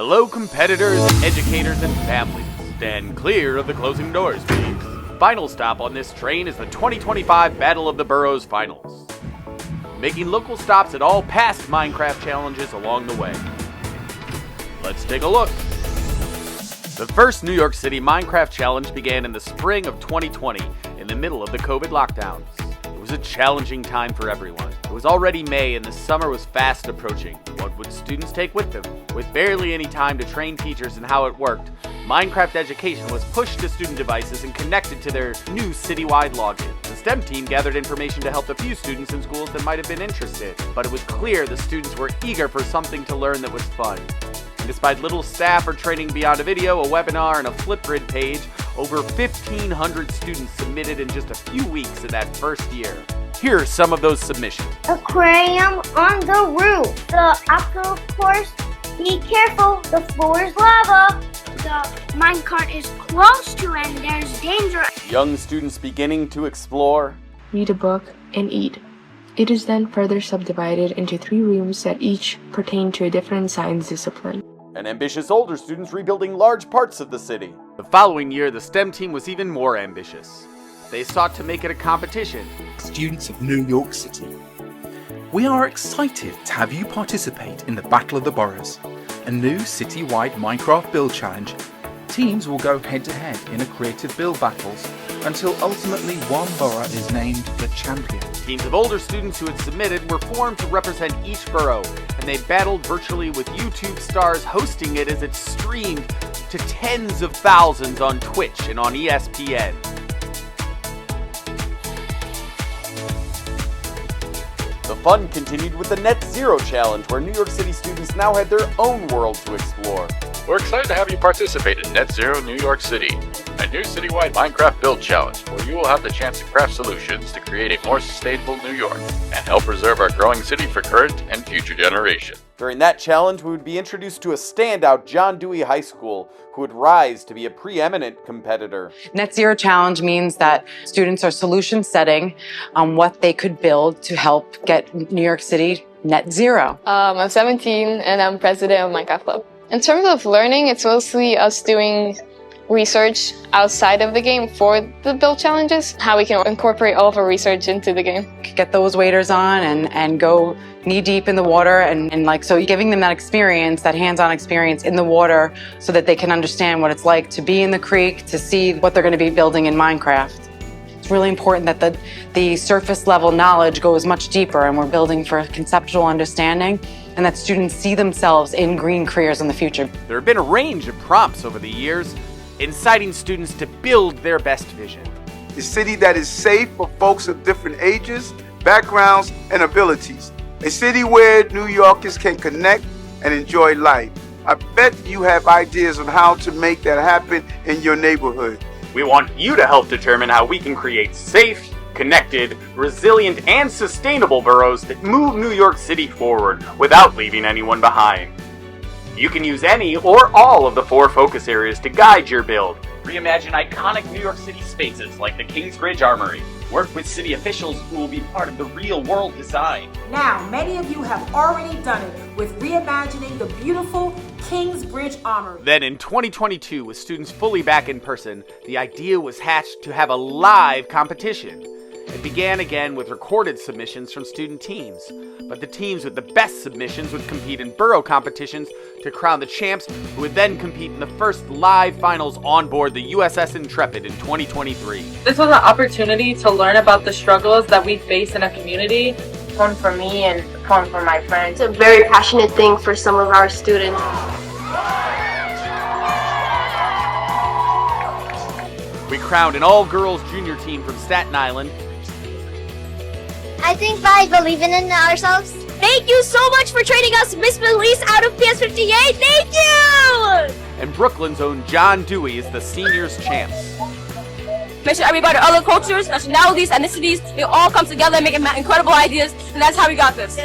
Hello competitors, educators, and families. Stand clear of the closing doors, please. Final stop on this train is the 2025 Battle of the Boroughs Finals. Making local stops at all past Minecraft challenges along the way. Let's take a look. The first New York City Minecraft challenge began in the spring of 2020, in the middle of the COVID lockdowns. It was a challenging time for everyone. It was already May and the summer was fast approaching. What would students take with them? With barely any time to train teachers in how it worked, Minecraft education was pushed to student devices and connected to their new citywide login. The STEM team gathered information to help a few students in schools that might have been interested, but it was clear the students were eager for something to learn that was fun. And despite little staff or training beyond a video, a webinar, and a Flipgrid page, over 1,500 students submitted in just a few weeks in that first year. Here are some of those submissions. Aquarium on the roof. The obstacle course. Be careful, the floor is lava. The minecart is close to and there's danger. Young students beginning to explore. Read a book, and eat. It is then further subdivided into 3 rooms that each pertain to a different science discipline. And ambitious older students rebuilding large parts of the city. The following year, the STEM team was even more ambitious. They sought to make it a competition. Students of New York City. We are excited to have you participate in the Battle of the Boroughs, a new citywide Minecraft build challenge. Teams will go head-to-head in a creative build battles until ultimately one borough is named the champion. Teams of older students who had submitted were formed to represent each borough, and they battled virtually with YouTube stars hosting it as it streamed to tens of thousands on Twitch and on ESPN. The fun continued with the Net Zero Challenge, where New York City students now had their own world to explore. We're excited to have you participate in Net Zero New York City, a new citywide Minecraft build challenge where you will have the chance to craft solutions to create a more sustainable New York and help preserve our growing city for current and future generations. During that challenge, we would be introduced to a standout John Dewey High School who would rise to be a preeminent competitor. Net Zero Challenge means that students are solution setting on what they could build to help get New York City net zero. I'm 17 and I'm president of Minecraft Club. In terms of learning, it's mostly us doing research outside of the game for the build challenges, how we can incorporate all of our research into the game. Get those waders on and go knee deep in the water so giving them that experience, that hands-on experience in the water so that they can understand what it's like to be in the creek, to see what they're going to be building in Minecraft. It's really important that the surface level knowledge goes much deeper and we're building for conceptual understanding and that students see themselves in green careers in the future. There have been a range of prompts over the years, inciting students to build their best vision. A city that is safe for folks of different ages, backgrounds, and abilities. A city where New Yorkers can connect and enjoy life. I bet you have ideas on how to make that happen in your neighborhood. We want you to help determine how we can create safe, connected, resilient, and sustainable boroughs that move New York City forward without leaving anyone behind. You can use any or all of the 4 focus areas to guide your build. Reimagine iconic New York City spaces like the Kingsbridge Armory. Work with city officials who will be part of the real-world design. Now, many of you have already done it with reimagining the beautiful Kingsbridge Armory. Then in 2022, with students fully back in person, the idea was hatched to have a live competition. It began again with recorded submissions from student teams, but the teams with the best submissions would compete in borough competitions to crown the champs, who would then compete in the first live finals on board the USS Intrepid in 2023. This was an opportunity to learn about the struggles that we face in a community. Fun for me and fun for my friends. It's a very passionate thing for some of our students. We crowned an all-girls junior team from Staten Island. I think by believing in ourselves. Thank you so much for trading us Miss Melise out of PS58. Thank you! And Brooklyn's own John Dewey is the seniors champs. Make sure everybody, other cultures, nationalities, ethnicities, they all come together and make incredible ideas, and that's how we got this.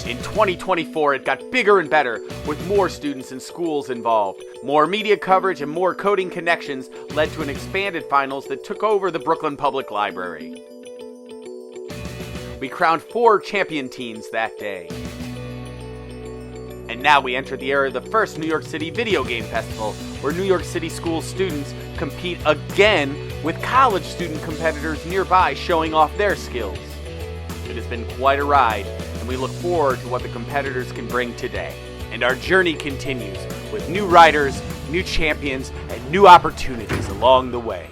In 2024, it got bigger and better, with more students and schools involved. More media coverage and more coding connections led to an expanded finals that took over the Brooklyn Public Library. We crowned 4 champion teams that day. And now we enter the era of the first New York City Video Game Festival, where New York City school students compete again with college student competitors nearby showing off their skills. It has been quite a ride, and we look forward to what the competitors can bring today. And our journey continues with new riders, new champions, and new opportunities along the way.